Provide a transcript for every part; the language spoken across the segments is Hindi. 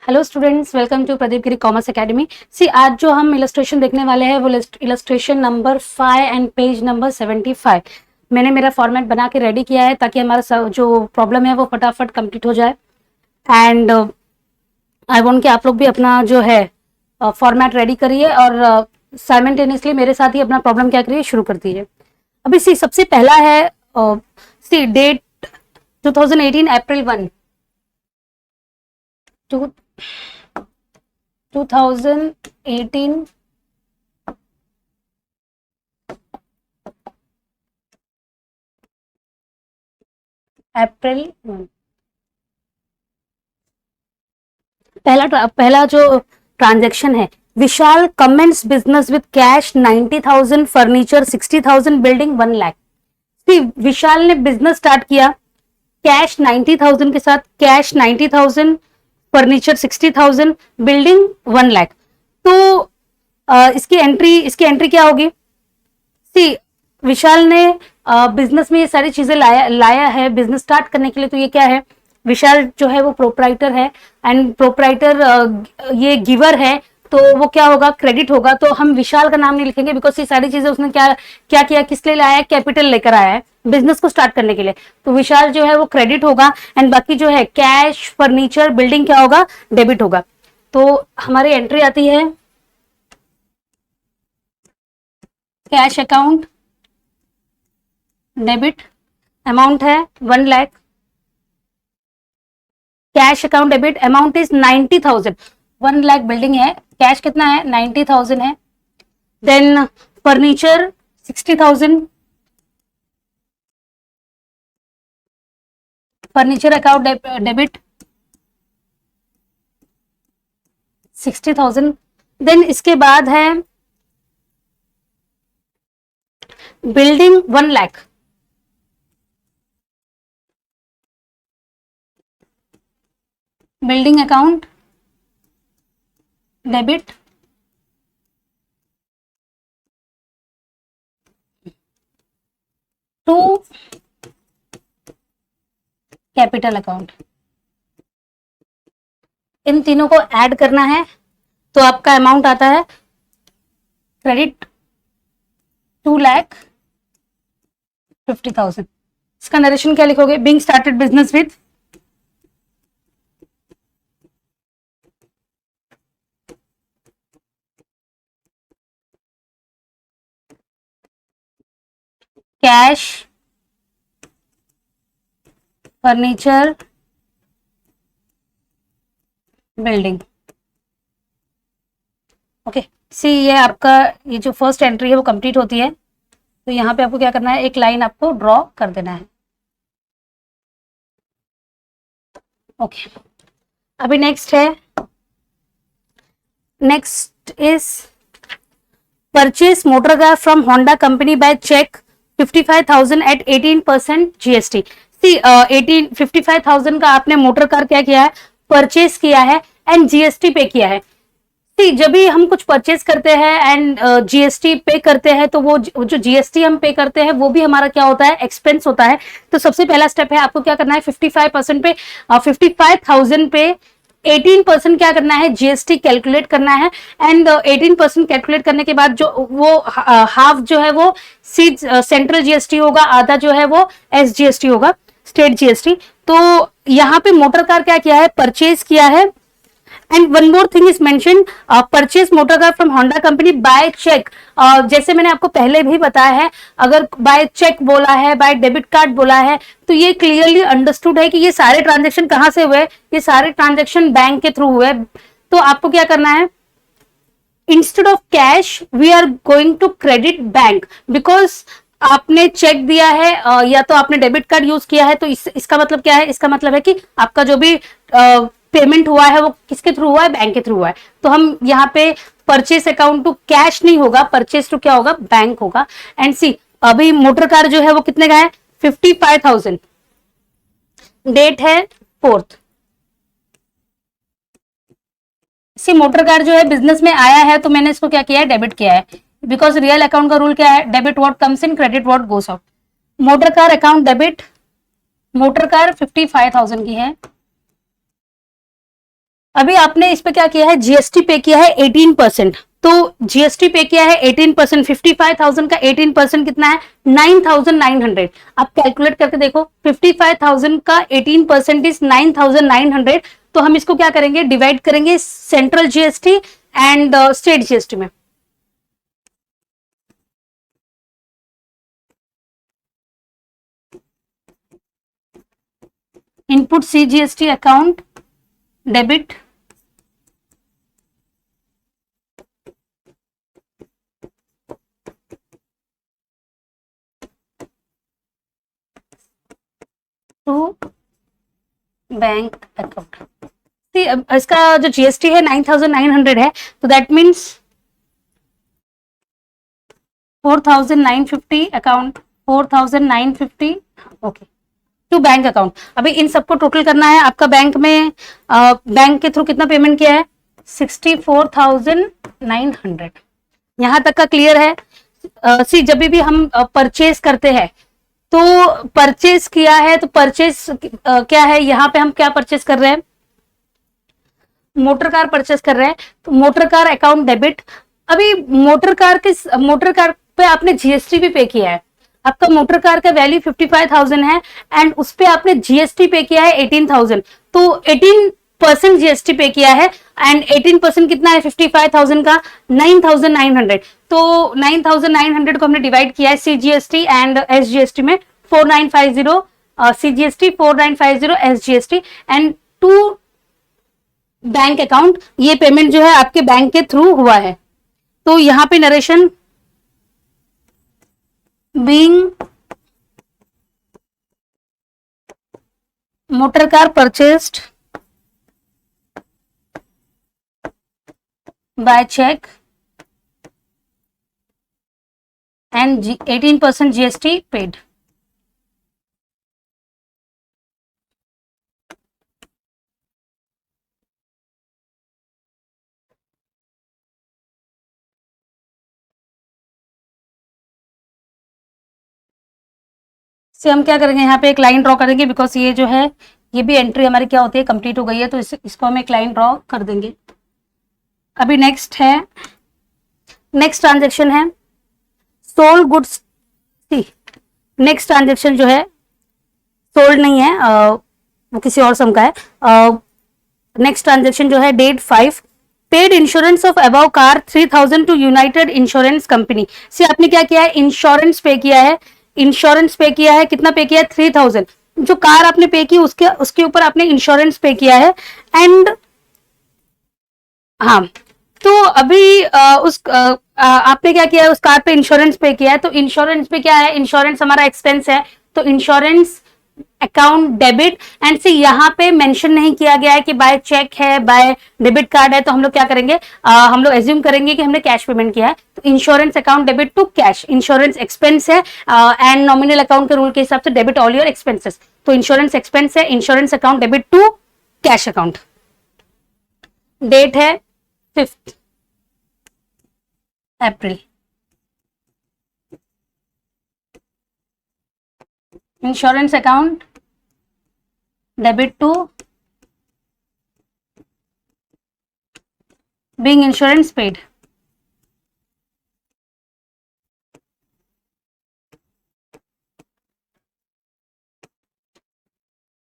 Hello students, welcome to Pradeep Giri commerce academy. See आज जो हम इलस्ट्रेशन देखने वाले हैं वो illustration number 5 and page number 75। मैंने मेरा फॉर्मेट बना के रेडी किया है ताकि हमारा जो प्रॉब्लम है वो फटाफट कंप्लीट हो जाए। एंड आई वांट कि आप लोग भी अपना जो है फॉर्मेट रेडी करिए और साइमल्टेनियसली मेरे साथ ही अपना प्रॉब्लम क्या करिए शुरू कर दीजिए। अभी सी सबसे पहला है सी डेट 2018 अप्रैल 1 2018 अप्रैल 1। पहला जो ट्रांजैक्शन है, Vishal commenced business with cash 90,000, furniture 60,000, building 1 lakh. Vishal ने बिजनेस स्टार्ट किया कैश 90,000 के साथ, कैश 90,000, फर्नीचर 60,000, बिल्डिंग 1 लाख। तो इसकी एंट्री क्या होगी? सी विशाल ने बिजनेस में ये सारी चीजें लाया है बिजनेस स्टार्ट करने के लिए। तो ये क्या है? विशाल जो है वो प्रोप्राइटर है एंड प्रोप्राइटर ये गिवर है, तो वो क्या होगा? क्रेडिट होगा। तो हम विशाल का नाम नहीं लिखेंगे बिकॉज ये सारी चीजें उसने क्या क्या किया, किस लिए लाया है? कैपिटल लेकर आया है बिजनेस को स्टार्ट करने के लिए। तो विशाल जो है वो क्रेडिट होगा एंड बाकी जो है कैश, फर्नीचर, बिल्डिंग क्या होगा? डेबिट होगा। तो हमारी एंट्री आती है कैश अकाउंट डेबिट, अमाउंट है 1 lakh. Cash account debit, amount is 90,000। 1 lakh building है, कैश कितना है? 90,000 है। Then furniture 60,000, furniture account debit 60,000। Then इसके बाद है building 1 lakh, building account debit to capital account. इन तीनों को ऐड करना है तो आपका अमाउंट आता है क्रेडिट 2,50,000। इसका नरेशन क्या लिखोगे? Being started business with cash, furniture, building. Okay see ये आपका ये जो फर्स्ट एंट्री है वो कंप्लीट होती है। तो यहाँ पे आपको क्या करना है? एक लाइन आपको ड्रॉ कर देना है। ओके अभी नेक्स्ट है, next is purchase motor car from Honda company by cheque 55,000 at 18% GST. See 55,000 का आपने मोटर कार क्या किया है? परचेज किया है एंड जीएसटी पे किया है। जब भी हम कुछ परचेज करते हैं एंड जीएसटी पे करते हैं तो वो जो जीएसटी हम पे करते हैं वो भी हमारा क्या होता है? एक्सपेंस होता है। तो सबसे पहला स्टेप है आपको क्या करना है? 55% पे 55,000 पे 18% क्या करना है? जीएसटी कैलकुलेट करना है एंड 18% कैलकुलेट करने के बाद जो वो हाफ जो है वो सेंट्रल जीएसटी होगा, आधा जो है वो एसजीएसटी होगा, स्टेट जीएसटी। तो यहाँ पे मोटर कार क्या किया है? परचेज किया है। And one more thing is mention, purchase motor car from Honda company by cheque. जैसे मैंने आपको पहले भी बताया है, अगर बाय चेक बोला है, बाय डेबिट कार्ड बोला है, तो ये क्लियरली अंडरस्टूड है कि ये सारे ट्रांजेक्शन कहां से हुए? ये सारे ट्रांजेक्शन बैंक के थ्रू हुए। तो आपको क्या करना है? Instead of cash we are going to credit bank, because आपने चेक दिया है या तो आपने डेबिट कार्ड यूज किया है। तो इसका मतलब क्या है? इसका मतलब है कि आपका जो भी पेमेंट हुआ है वो किसके थ्रू हुआ है? बैंक के थ्रू हुआ है। तो हम यहाँ पे परचेस अकाउंट टू कैश नहीं होगा, परचेस टू क्या होगा? बैंक होगा। एंड सी अभी मोटर कार जो है वो कितने का है? 55,000। डेट है 4th। सी मोटर कार जो है बिजनेस में आया है तो मैंने इसको क्या किया है? डेबिट किया है, बिकॉज रियल अकाउंट का रूल क्या है? Debit what comes in, credit what goes out. Motor car account debit, motor car 55,000 की है अभी आपने इस पे क्या किया है, जीएसटी पे किया है 18%। तो जीएसटी पे किया है 18%, 55,000 का 18% कितना है, 9,900। आप कैलकुलेट करके देखो, 55,000 का 18% इज 9,900। तो हम इसको क्या करेंगे, डिवाइड करेंगे central GST and state GST में। Input CGST account debit to bank account. इसका जो जीएसटी है 9,900 है, तो that means 4,950 account, 4,950 okay to bank account. अभी इन सबको टोटल करना है, आपका बैंक में बैंक के थ्रू कितना पेमेंट किया है, 64,900। यहां तक का क्लियर है। सी जब भी हम परचेज करते हैं, तो परचेज किया है, तो परचेज क्या है, यहाँ पे हम क्या परचेज कर रहे हैं, मोटर कार परचेस कर रहे हैं, तो मोटर कार अकाउंट डेबिट। अभी मोटर कार पे आपने जीएसटी भी पे किया है, आपका मोटर कार का वैल्यू 55,000 है एंड उस पे आपने जीएसटी पे किया है 18,000। तो 18% जीएसटी पे किया है एंड 18% कितना है 55,000 का, 9,900। तो 9,900 को हमने डिवाइड किया है सीजीएसटी एंड एसजीएसटी में, 4950 CGST, 4950 SGST and to bank account. ये पेमेंट जो है आपके बैंक के थ्रू हुआ है। तो यहां पे narration being motor car purchased by cheque and 18% GST paid. से हम क्या करेंगे, यहाँ पे एक लाइन ड्रॉ करेंगे, बिकॉज ये जो है ये भी एंट्री हमारी क्या होती है, कंप्लीट हो गई है, तो इसको हम एक लाइन ड्रॉ कर देंगे। अभी नेक्स्ट है, नेक्स्ट ट्रांजेक्शन है सोल्ड गुड्स। नेक्स्ट ट्रांजेक्शन जो है सोल्ड नहीं है, वो किसी और सम का है। नेक्स्ट ट्रांजेक्शन जो है date 5, paid insurance of above car 3,000 to United Insurance company. से आपने क्या किया है, इंश्योरेंस पे किया है, इंश्योरेंस पे किया है, कितना पे किया है, 3,000। जो कार आपने पे की उसके ऊपर आपने इंश्योरेंस पे किया है एंड हाँ, तो अभी आपने क्या किया है, उस कार पे इंश्योरेंस पे किया है। तो इंश्योरेंस पे क्या है, इंश्योरेंस हमारा एक्सपेंस है, तो इंश्योरेंस अकाउंट डेबिट एंड से यहाँ पे मेंशन नहीं किया गया है कि बाय चेक है, बाय डेबिट कार्ड है, तो हम लोग क्या करेंगे, हम लोग एज्यूम करेंगे कि हमने कैश पेमेंट किया है। तो insurance account debit to cash, insurance expense है एंड नॉमिनल अकाउंट के रूल के हिसाब से डेबिट ऑल योर एक्सपेंसेस। तो इंश्योरेंस एक्सपेंस है, insurance account debit to cash account. Date है 5 April. Insurance account debit to being insurance paid.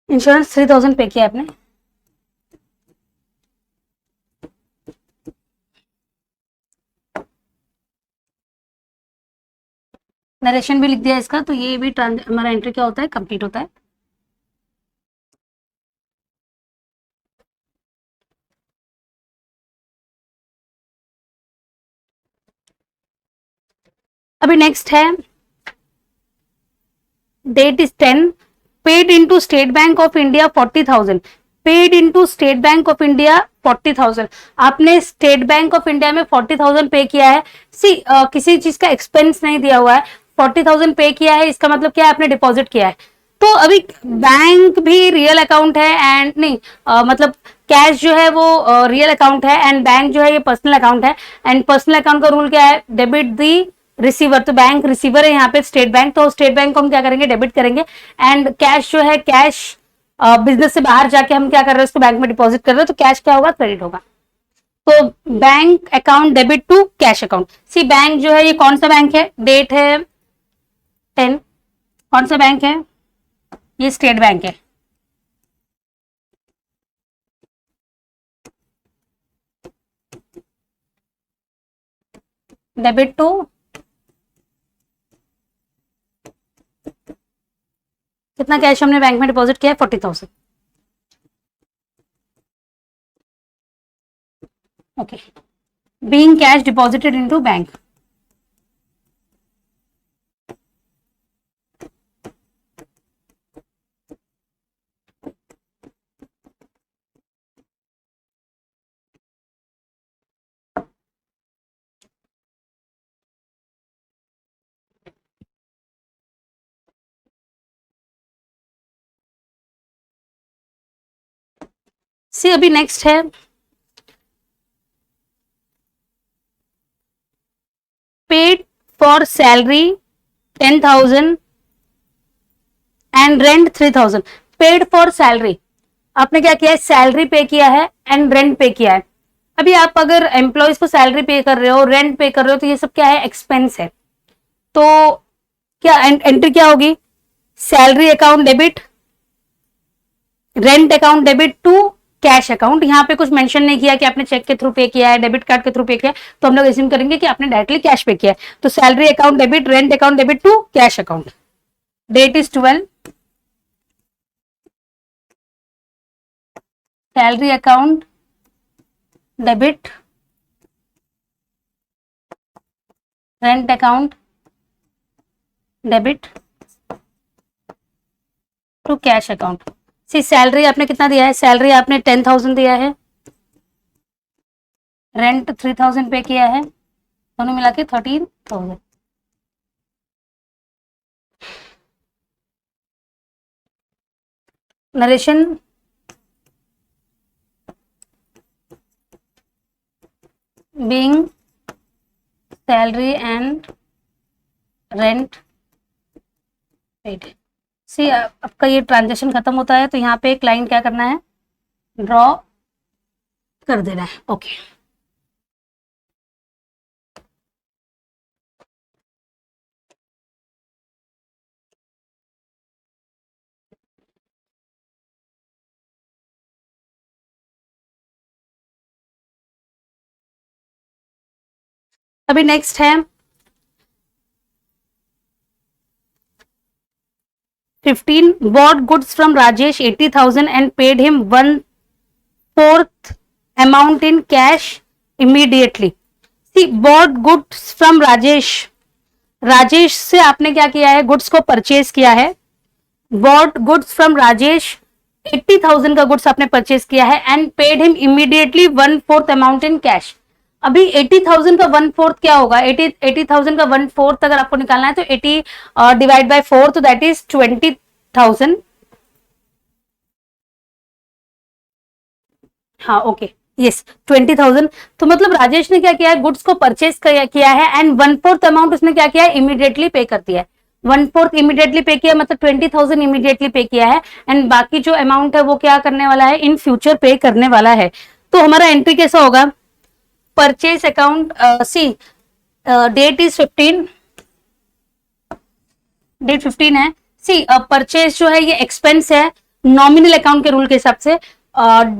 Insurance 3,000 pay किया आपने। नरेशन भी लिख दिया इसका, तो ये भी हमारा एंट्री क्या होता है, कंप्लीट होता है। अभी नेक्स्ट है date is 10, paid into state bank of India 40,000, paid into state bank of India 40,000। आपने स्टेट बैंक ऑफ इंडिया में 40,000 पे किया है। किसी चीज का एक्सपेंस नहीं दिया हुआ है, 40,000 पे किया है, इसका मतलब क्या है, आपने डिपॉजिट किया है। तो अभी बैंक भी रियल अकाउंट है एंड नहीं, मतलब कैश जो है वो रियल अकाउंट है एंड बैंक जो है ये पर्सनल अकाउंट है एंड पर्सनल अकाउंट का रूल क्या है, डेबिट दी रिसीवर। तो बैंक रिसीवर है यहाँ पे स्टेट बैंक, तो स्टेट बैंक को हम क्या करेंगे, डेबिट करेंगे एंड कैश जो है कैश बिजनेस से बाहर जाके हम क्या कर रहे हैं, उसको बैंक में डिपॉजिट कर रहे हैं, तो कैश क्या होगा, क्रेडिट होगा। तो bank account debit to cash account. See bank जो है ये कौन सा बैंक है, डेट है 10, कौन सा बैंक है, ये स्टेट बैंक है। डेबिट टू कितना कैश हमने बैंक में डिपॉजिट किया है, 40,000। Okay, being cash deposited into bank. See अभी नेक्स्ट है paid for salary 10,000 and rent 3,000। Paid for salary, आपने क्या किया है, सैलरी पे किया है एंड रेंट पे किया है। अभी आप अगर एम्प्लॉयज को सैलरी पे कर रहे हो, रेंट पे कर रहे हो, तो ये सब क्या है, एक्सपेंस है। तो क्या एंट्री क्या होगी, salary account debit, rent account debit to cash account. यहाँ पे कुछ मेंशन नहीं किया कि आपने चेक के थ्रू पे किया है, डेबिट कार्ड के थ्रू पे किया है, तो हम लोग एज्यूम करेंगे कि आपने डायरेक्टली कैश पे किया है। तो salary account debit, rent account debit to cash account. Date is 12, salary account debit, rent account debit to cash account. See salary आपने कितना दिया है, सैलरी आपने 10,000 दिया है, रेंट 3,000 पे किया है, दोनों मिला के 13,000। Narration being salary and rent paid. See आपका ये ट्रांजेक्शन खत्म होता है, तो यहाँ पे एक लाइन क्या करना है, ड्रॉ कर देना है। ओके, अभी नेक्स्ट है 15 bought goods from Rajesh 80,000 and paid him 1/4 amount in cash immediately. See, bought goods from Rajesh, Rajesh से आपने क्या किया है, गुड्स को परचेज किया है। बॉट गुड्स फ्रॉम राजेश 80,000 का गुड्स आपने परचेज किया है and paid him immediately 1/4 amount in cash. अभी 80,000 का 1/4 क्या होगा, 80,000 का 1/4 अगर आपको निकालना है तो 80 डिवाइड बाय 4, तो दैट इज 20,000। हाँ ओके, यस 20,000। तो मतलब राजेश ने क्या किया है, गुड्स को परचेज किया है एंड 1/4 अमाउंट उसने क्या किया है, इमीडिएटली पे कर दिया है। 1/4 इमीडिएटली पे किया मतलब 20,000 इमीडिएटली पे किया है एंड बाकी जो अमाउंट है वो क्या करने वाला है, इन फ्यूचर पे करने वाला है। तो हमारा एंट्री कैसा होगा, purchase account, see date is 15, date 15 है। सी परचेज जो है ये एक्सपेंस है नॉमिनल अकाउंट के रूल के हिसाब से।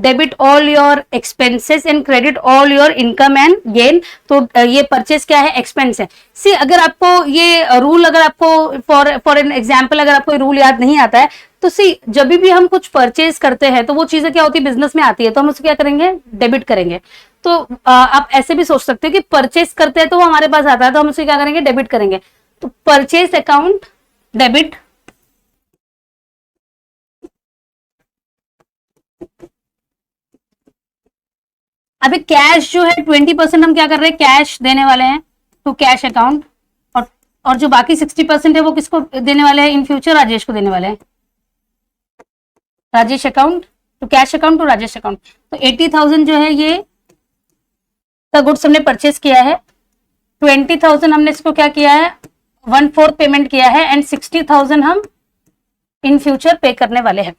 Debit all your expenses and credit all your income and gain. तो ये परचेज क्या है, एक्सपेंस है। सी अगर आपको ये रूल, अगर आपको फॉर एन एग्जांपल अगर आपको रूल याद नहीं आता है, तो सी जब भी हम कुछ परचेज करते हैं तो वो चीजें क्या होती है, बिजनेस में आती है, तो हम उसको क्या करेंगे, डेबिट करेंगे। तो आप ऐसे भी सोच सकते हो कि परचेज करते हैं तो वो हमारे पास आता है, तो हम उसे क्या करेंगे, डेबिट करेंगे। तो परचेज अकाउंट डेबिट, अभी कैश जो है 20% हम क्या कर रहे हैं, कैश देने वाले हैं टू कैश अकाउंट, और जो बाकी 60% है वो किसको देने वाले हैं, इन फ्यूचर राजेश को देने वाले हैं। Rajesh account to cash account to Rajesh account. तो 80,000 जो है ये का गुड्स हमने परचेज किया है, 20,000 हमने इसको क्या किया है, 1/4 पेमेंट किया है एंड 60,000 हम इन फ्यूचर पे करने वाले हैं।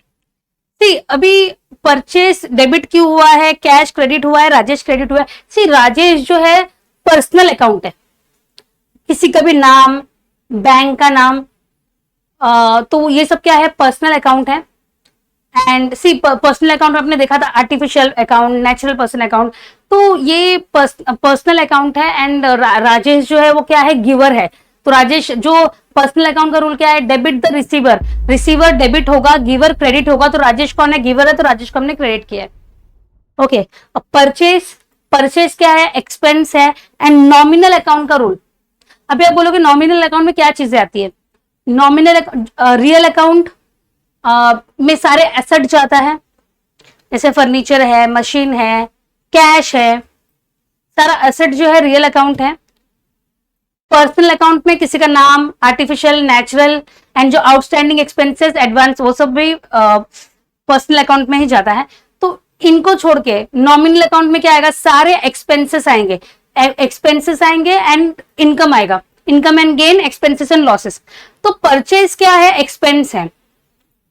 सी अभी परचेस डेबिट क्यों हुआ है, कैश क्रेडिट हुआ है, राजेश क्रेडिट हुआ है। सी राजेश जो है पर्सनल अकाउंट है, किसी का भी नाम, बैंक का नाम, तो ये सब क्या है, पर्सनल अकाउंट है। एंड सी पर्सनल अकाउंट आपने देखा था, artificial account, natural person account, तो ये पर्सनल अकाउंट है। एंड राजेश जो है वो क्या है, गिवर है। तो राजेश जो पर्सनल अकाउंट का रूल क्या है, debit the receiver, receiver debit होगा, गिवर क्रेडिट होगा। तो राजेश कौन है, गिवर है, तो राजेश को हमने क्रेडिट किया है। ओके, अब परचेस, परचेस क्या है, एक्सपेंस है। एंड नॉमिनल अकाउंट का रूल, अभी आप बोलोगे नॉमिनल अकाउंट में क्या चीजें आती है। नॉमिनल रियल अकाउंट में सारे एसेट जाता है, जैसे फर्नीचर है, मशीन है, कैश है, सारा एसेट जो है रियल अकाउंट है। पर्सनल अकाउंट में किसी का नाम, आर्टिफिशियल, नेचुरल, एंड जो आउटस्टैंडिंग एक्सपेंसेस, एडवांस, वो सब भी पर्सनल अकाउंट में ही जाता है। तो इनको छोड़ के नॉमिनल अकाउंट में क्या आएगा, सारे एक्सपेंसेस आएंगे, एक्सपेंसेस आएंगे एंड इनकम आएगा, income and gain, expenses and losses. तो परचेज क्या है, एक्सपेंस है।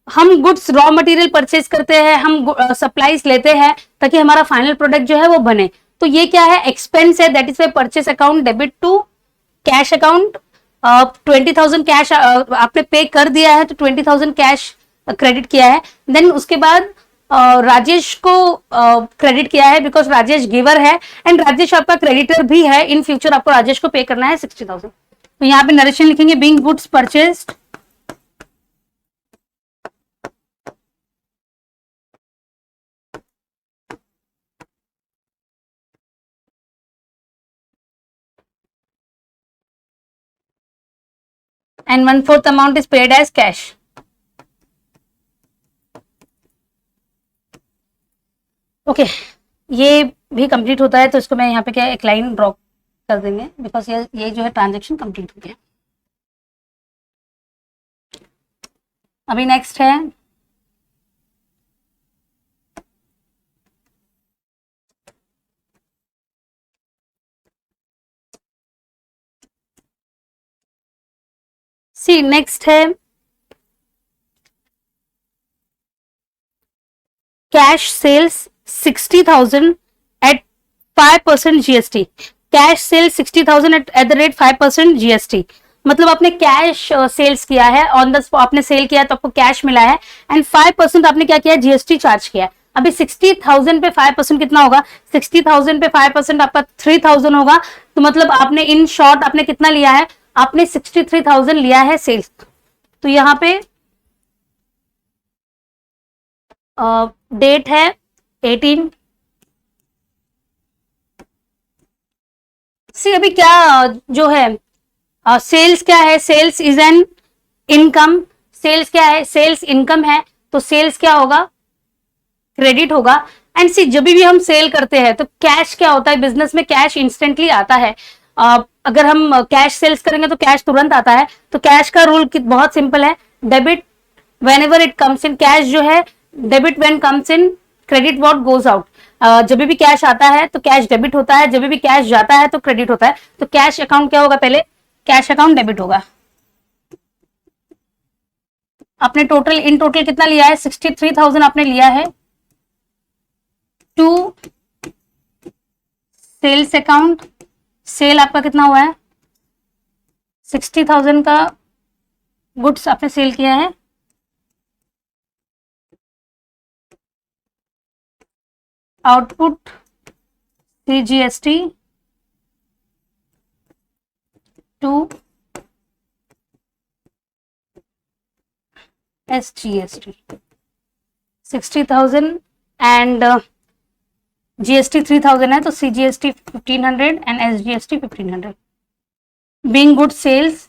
हम गुड्स, रॉ मटेरियल परचेज करते हैं, हम सप्लाईज लेते हैं ताकि हमारा फाइनल प्रोडक्ट जो है वो बने। तो ये क्या है, एक्सपेंस है। That is why purchase account debit to cash account. 20,000 cash आपने पे कर दिया है, तो 20,000 कैश क्रेडिट किया है। देन उसके बाद राजेश को क्रेडिट किया है, बिकॉज राजेश गिवर है एंड राजेश आपका क्रेडिटर भी है। इन फ्यूचर आपको राजेश को पे करना है 60,000। तो यहाँ पे नरेशन लिखेंगे, being goods purchased and 1/4 amount is paid as cash. Okay ये भी कंप्लीट होता है, तो इसको मैं यहाँ पे क्या एक लाइन ड्रॉ कर देंगे, बिकॉज ये जो है ट्रांजेक्शन कंप्लीट हो गया। अभी नेक्स्ट है सी, नेक्स्ट है cash sales 60,000 at 5% GST. Cash sales 60,000 at the rate 5% GST, मतलब आपने कैश सेल्स किया है, ऑन द स्पॉट आपने सेल किया है, तो आपको कैश मिला है एंड 5% आपने क्या किया, जीएसटी चार्ज किया है। अभी 60,000 पे 5% कितना होगा, 60,000 पे 5% आपका 3,000 होगा। तो मतलब आपने इन शॉर्ट आपने कितना लिया है, आपने 63,000 लिया है सेल्स। तो यहाँ पे डेट है 18। सी अभी क्या जो है, सेल्स क्या है, sales is an income. Sales क्या है, सेल्स इनकम है, तो सेल्स क्या होगा, क्रेडिट होगा। एंड सी जब भी हम सेल करते हैं तो कैश क्या होता है, बिजनेस में कैश इंस्टेंटली आता है। अगर हम कैश सेल्स करेंगे तो कैश तुरंत आता है। तो कैश का रूल बहुत सिंपल है, debit when ever it comes in, cash जो है debit when comes in, credit what goes out. जब भी कैश आता है तो कैश डेबिट होता है, जब भी कैश जाता है तो क्रेडिट होता है। तो कैश अकाउंट क्या होगा, पहले कैश अकाउंट डेबिट होगा। आपने टोटल इन टोटल कितना लिया है, 63,000 आपने लिया है टू सेल्स अकाउंट। सेल आपका कितना हुआ है, 60,000 का गुड्स आपने सेल किया है। Output CGST to SGST 60,000 and GST 3,000 है, तो CGST 1,500 and SGST 1,500। Being good sales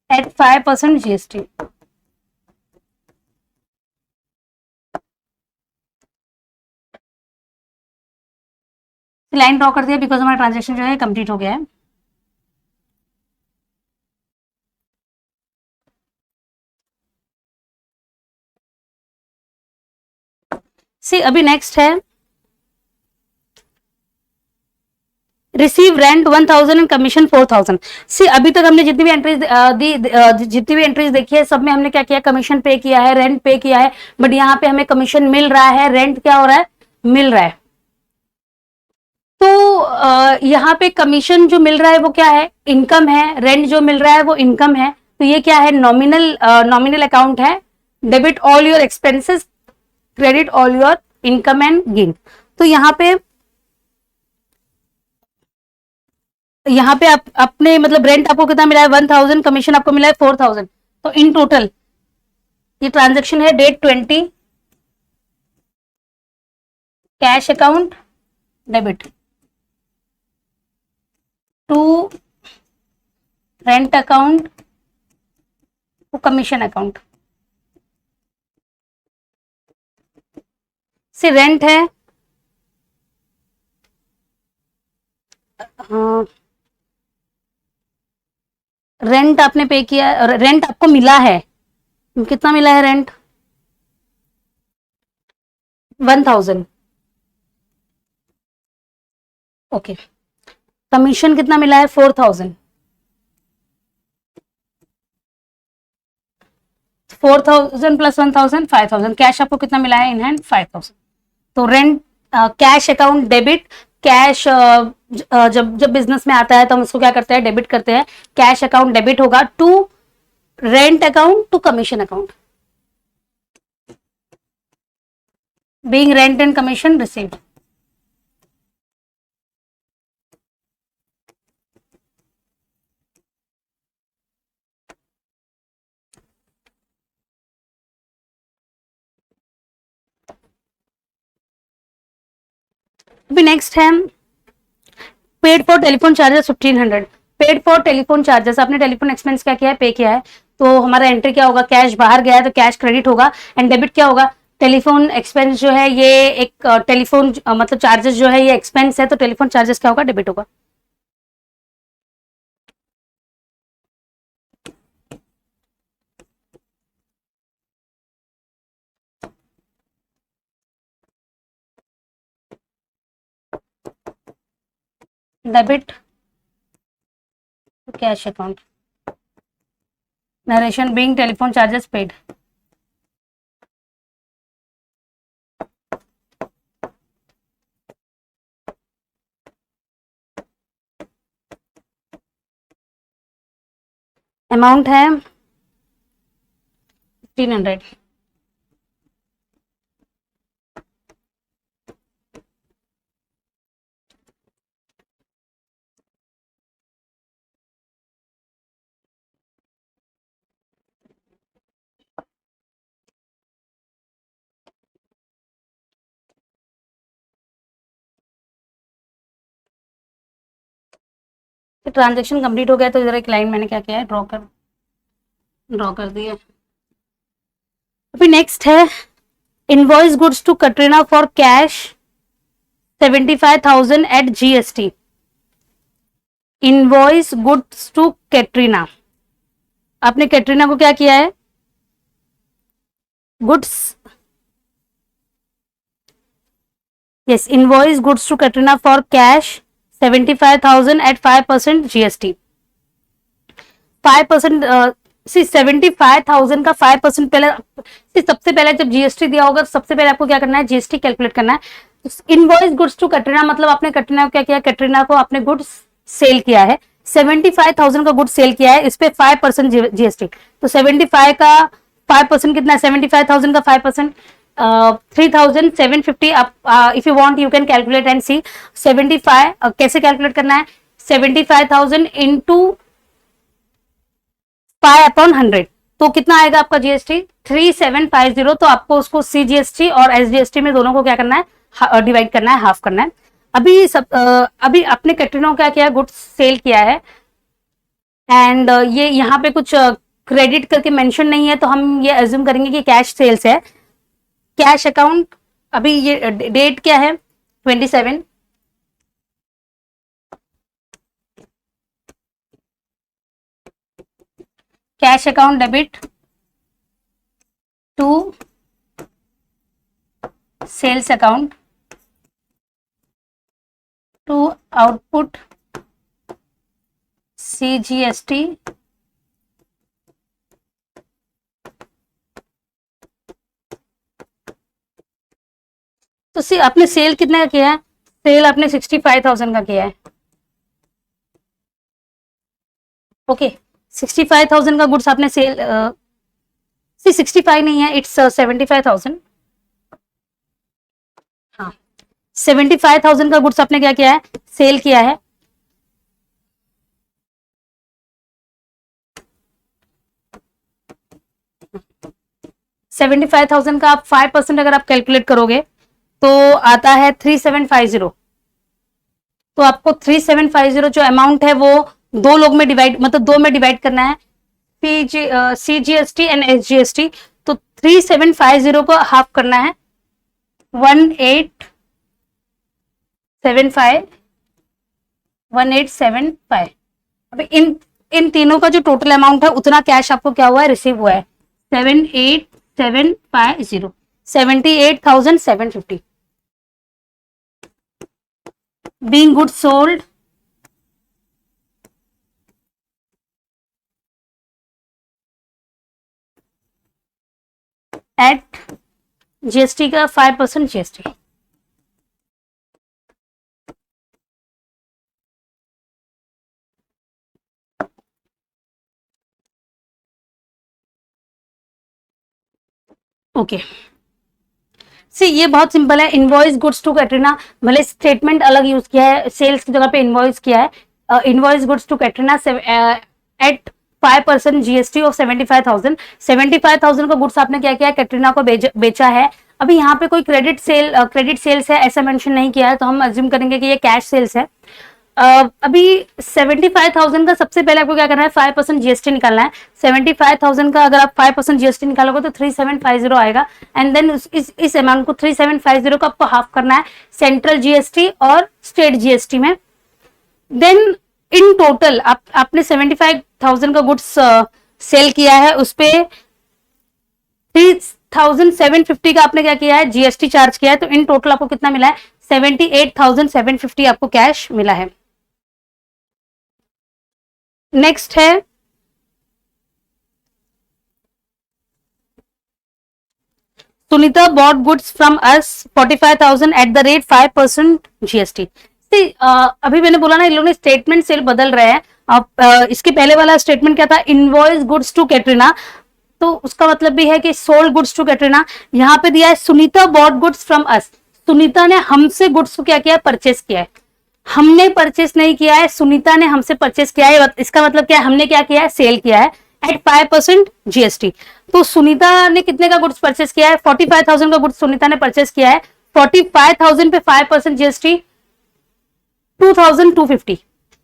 at 5% GST. Line draw कर दिया, बिकॉज हमारा ट्रांजेक्शन जो है कंप्लीट हो गया है। सी अभी नेक्स्ट है रिसीव रेंट 1000 एंड कमीशन 4000। सी अभी तक हमने जितनी भी एंट्रीज जितनी भी एंट्रीज देखी है, सब में हमने क्या किया, कमीशन पे किया है, रेंट पे किया है, बट यहाँ पे हमें कमीशन मिल रहा है, रेंट क्या हो रहा है, मिल रहा है। तो यहाँ पे कमीशन जो मिल रहा है वो क्या है, इनकम है, रेंट जो मिल रहा है वो इनकम है, तो ये क्या है, नॉमिनल अकाउंट है। Debit all your expenses, credit all your income and gain. तो यहाँ पे अपने मतलब रेंट आपको कितना मिला है 1000, कमीशन आपको मिला है 4000, तो इन टोटल ये ट्रांजेक्शन है date 20, cash account debit to rent account to commission account. से रेंट है, हाँ, रेंट आपने पे किया, रेंट आपको मिला है, कितना मिला है रेंट, 1000। ओके, कमीशन कितना मिला है 4000, 4000 प्लस 1000 5000, कैश आपको कितना मिला है इन हैंड 5000। तो rent cash account debit, cash जब जब बिजनेस में आता है तो हम उसको क्या करते हैं, डेबिट करते हैं, कैश अकाउंट डेबिट होगा to rent account to commission account, being rent and commission received. अभी नेक्स्ट है paid for telephone charges 1500। Paid for telephone charges, आपने टेलीफोन एक्सपेंस क्या किया है, पे किया है, तो हमारा एंट्री क्या होगा, कैश बाहर गया है तो कैश क्रेडिट होगा, एंड डेबिट क्या होगा, टेलीफोन एक्सपेंस जो है ये एक टेलीफोन मतलब चार्जेस जो है ये एक्सपेंस है, तो टेलीफोन चार्जेस क्या होगा, डेबिट होगा। Debit cash account, narration being telephone charges paid. Amount है 1500। ट्रांजेक्शन कंप्लीट हो गया, तो इधर एक लाइन मैंने क्या किया है, ड्रॉ कर दिया। अभी नेक्स्ट है invoice goods to Katrina for cash 75,000 at GST. Invoice goods to Katrina, आपने कैटरीना को क्या किया है, goods, yes, invoice goods to Katrina for cash 75,000 at 5% GST. 5% see 75,000 का 5% पहले, सबसे पहले जब जीएसटी दिया होगा सबसे पहले आपको क्या करना है, जीएसटी कैलकुलेट करना है। इनवॉइस गुड्स टू कैटरीना मतलब आपने कैटरीना को क्या किया, कैटरीना को आपने गुड्स सेल किया है, 75,000 का गुड्स सेल किया है, इस पे 5% जीएसटी, तो 75 का 5% कितना है, 75,000 का 5% 3,750। If you want you can calculate and see 75 कैसे कैलकुलेट करना है, 75,000 इंटू 5/100, तो कितना आएगा आपका जीएसटी 3750। तो आपको उसको सीजीएसटी और एसजीएसटी में दोनों को क्या करना है, डिवाइड करना है, हाफ करना है। अभी अपने कैटरीना को क्या किया, गुड्स सेल किया है, एंड ये यहाँ पे कुछ क्रेडिट करके मेंशन नहीं है, तो हम ये एज्यूम करेंगे कि कैश सेल्स है। कैश अकाउंट, अभी ये डेट क्या है 27, cash account debit to sales account to output CGST तो सी आपने सेल कितने का किया है? सेल आपने 65,000 का किया है। ओके 65,000 का गुड्स आपने सेल 65 नहीं है, इट्स 75,000। हाँ 75,000 का गुड्स आपने क्या किया है? सेल किया है। $75,000 का आप 5% अगर आप कैलकुलेट करोगे तो आता है 3750। तो आपको 3750 जो अमाउंट है वो दो लोग में डिवाइड, मतलब दो में डिवाइड करना है, CGST एंड SGST। तो 3750 को हाफ करना है 1875 1875। अभी इन तीनों का जो टोटल अमाउंट है उतना कैश आपको क्या हुआ है? रिसीव हुआ है 78750 78,750 being goods sold at GST का 5% GST। ओके सी ये बहुत सिंपल है। इनवॉइस गुड्स टू कैटरीना, भले स्टेटमेंट अलग यूज किया है, सेल्स की जगह पे इनवॉइस किया है। Invoice goods to Katrina at 5% GST of 75,000। 75,000 का गुड्स आपने क्या किया? कैटरीना को बेचा है। अभी यहाँ पे कोई क्रेडिट सेल्स है ऐसा मेंशन नहीं किया है, तो हम अज्यूम करेंगे कि ये कैश सेल्स है। अभी 75,000 का सबसे पहले आपको क्या करना है? 5% GST निकालना है। 75,000 का अगर आप 5% GST निकालोगे तो 3750 आएगा। एंड देन इस अमाउंट को 3750 को आपको हाफ करना है सेंट्रल GST और स्टेट GST में। देन इन टोटल आपने 75,000 का गुड्स सेल किया है, उस पे 3,750 का आपने क्या किया है? GST चार्ज किया है। तो इन टोटल आपको कितना मिला है? 78,750 आपको कैश मिला है। नेक्स्ट है Sunita bought goods from us 45,000 eight the rate 5% GST। अभी मैंने बोला ना, इन लोगों ने स्टेटमेंट सेल बदल रहे हैं। अब इसके पहले वाला स्टेटमेंट क्या था? इनवॉइस गुड्स टू कैटरीना, तो उसका मतलब भी है कि सोल्ड गुड्स टू कैटरीना। यहाँ पे दिया है Sunita bought goods from us, Sunita ने हमसे गुड्स को क्या किया? परचेस किया है। हमने परचेस नहीं किया है, सुनीता ने हमसे परचेस किया है। इसका मतलब क्या है? हमने क्या किया है? सेल किया है एट 5% GST। तो सुनीता ने कितने का गुड्स परचेस किया है? 45,000 का गुड्स सुनीता ने परचेस किया है। 45,000 पे 5% GST 2,250।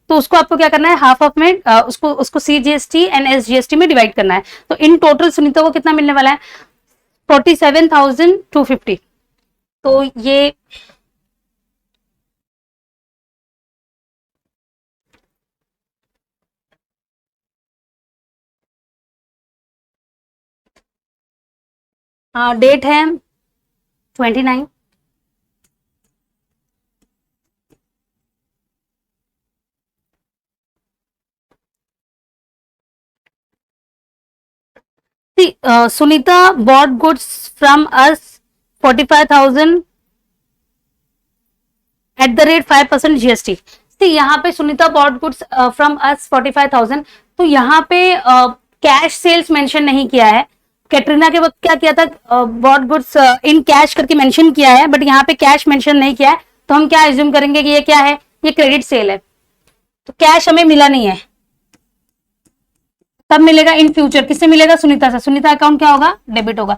तो उसको आपको क्या करना है? हाफ ऑफ में उसको CGST एंड SGST में डिवाइड करना है। तो इन टोटल सुनीता को कितना मिलने वाला है? 47,250। तो ये डेट है 29। Sunita bought goods from us 45,000 eight the rate 5% GST। यहाँ पे Sunita bought goods from us 45,000, तो यहाँ पे कैश सेल्स मेंशन नहीं किया है। कैटरीना के वक्त क्या किया था? बॉट गुड्स इन कैश करके मेंशन किया है, बट यहाँ पे कैश मेंशन नहीं किया है। तो हम क्या एज्यूम करेंगे कि ये क्या है? ये क्रेडिट सेल है। तो कैश हमें मिला नहीं है, तब मिलेगा इन फ्यूचर। किससे मिलेगा? सुनीता से। सुनीता अकाउंट क्या होगा? डेबिट होगा।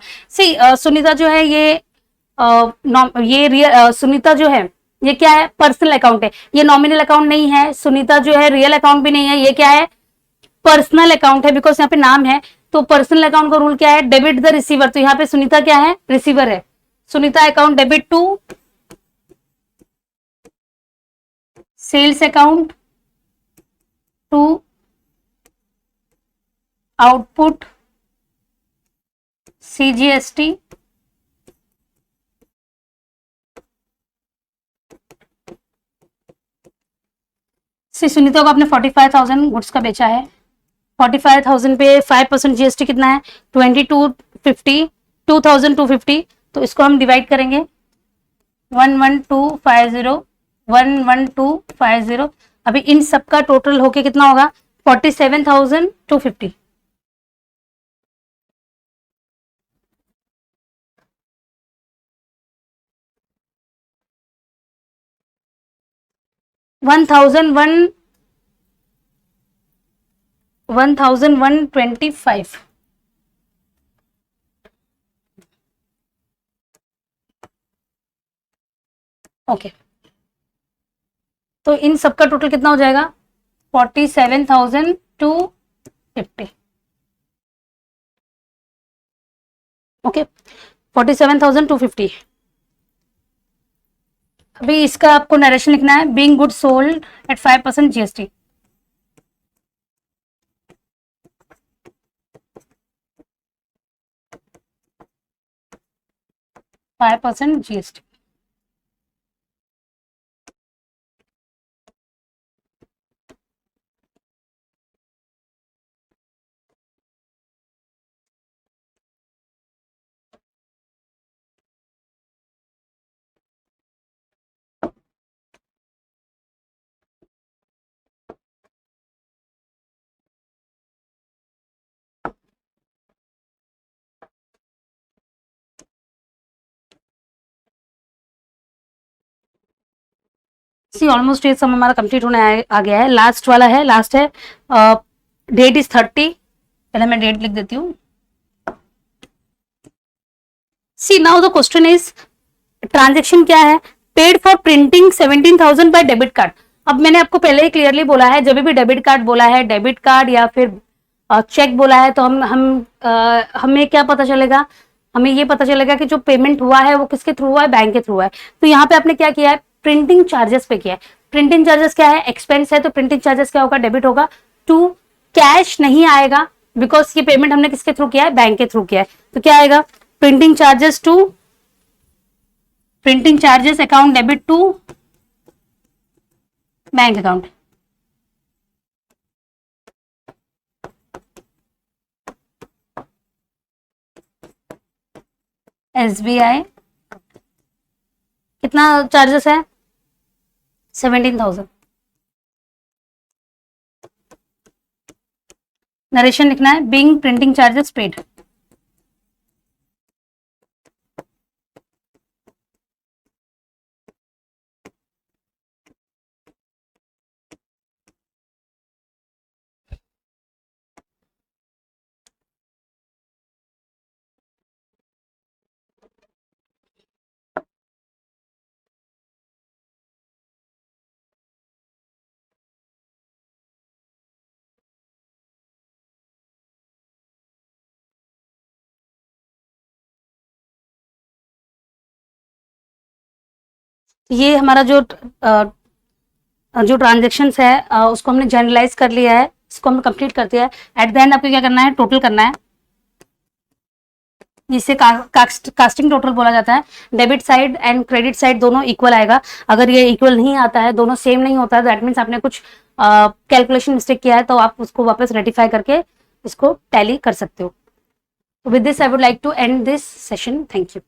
सुनीता जो है सुनीता जो है ये क्या है? पर्सनल अकाउंट है, ये नॉमिनल अकाउंट नहीं है। सुनीता जो है रियल अकाउंट भी नहीं है, ये क्या है? पर्सनल अकाउंट है, बिकॉज यहाँ पे नाम है। तो पर्सनल अकाउंट का रूल क्या है? Debit the receiver. तो यहाँ पे सुनीता क्या है? रिसीवर है। Sunita account debit to sales account to output CGST Sunita को आपने 45,000 गुड्स का बेचा है, 45,000 पे 5% जीएसटी कितना है, 2250, 2250। तो इसको हम डिवाइड करेंगे 11250, 11250। अभी इन सब का टोटल होके कितना होगा, 47,250। One thousand 1,125। ओके, तो इन सबका टोटल कितना हो जाएगा, 47,250। ओके, 47,250। अभी इसका आपको नरेशन लिखना है, being good sold at 5% GST. Five percent GST. See almost ये सब हमारा कंप्लीट होने आ गया है। लास्ट वाला है, लास्ट है, डेट इज 30। पहले मैं डेट लिख देती हूँ। See now the question is, transaction क्या है, paid for printing 17,000 by debit card. अब मैंने आपको पहले ही क्लियरली बोला है, जब भी डेबिट कार्ड बोला है, डेबिट कार्ड या फिर चेक बोला है, तो हमें क्या पता चलेगा, हमें ये पता चलेगा कि जो पेमेंट हुआ है वो किसके थ्रू हुआ है, बैंक के थ्रू हुआ है। तो यहाँ पे आपने क्या किया है, प्रिंटिंग चार्जेस पे किया है। प्रिंटिंग चार्जेस क्या है, एक्सपेंस है, तो प्रिंटिंग चार्जेस क्या होगा, डेबिट होगा। टू कैश नहीं आएगा, बिकॉज ये पेमेंट हमने किसके थ्रू किया है, बैंक के थ्रू किया है। तो क्या आएगा, printing charges to printing charges account debit to bank account. SBI कितना चार्जेस है, 17,000। नरेशन लिखना है, बीइंग प्रिंटिंग चार्जेस पेड। ये हमारा जो ट्रांजेक्शन है उसको हमने जनरलाइज कर लिया है, इसको हमने कंप्लीट कर दिया है। एट द एंड आपको क्या करना है, टोटल करना है, जिसे कास्टिंग टोटल बोला जाता है। Debit side and credit side दोनों इक्वल आएगा। अगर ये इक्वल नहीं आता है, दोनों सेम नहीं होता है, दैट मीन्स आपने कुछ कैलकुलेशन मिस्टेक किया है, तो आप उसको वापस रेटिफाई करके इसको टैली कर सकते हो। With this I would like to end this session. Thank you.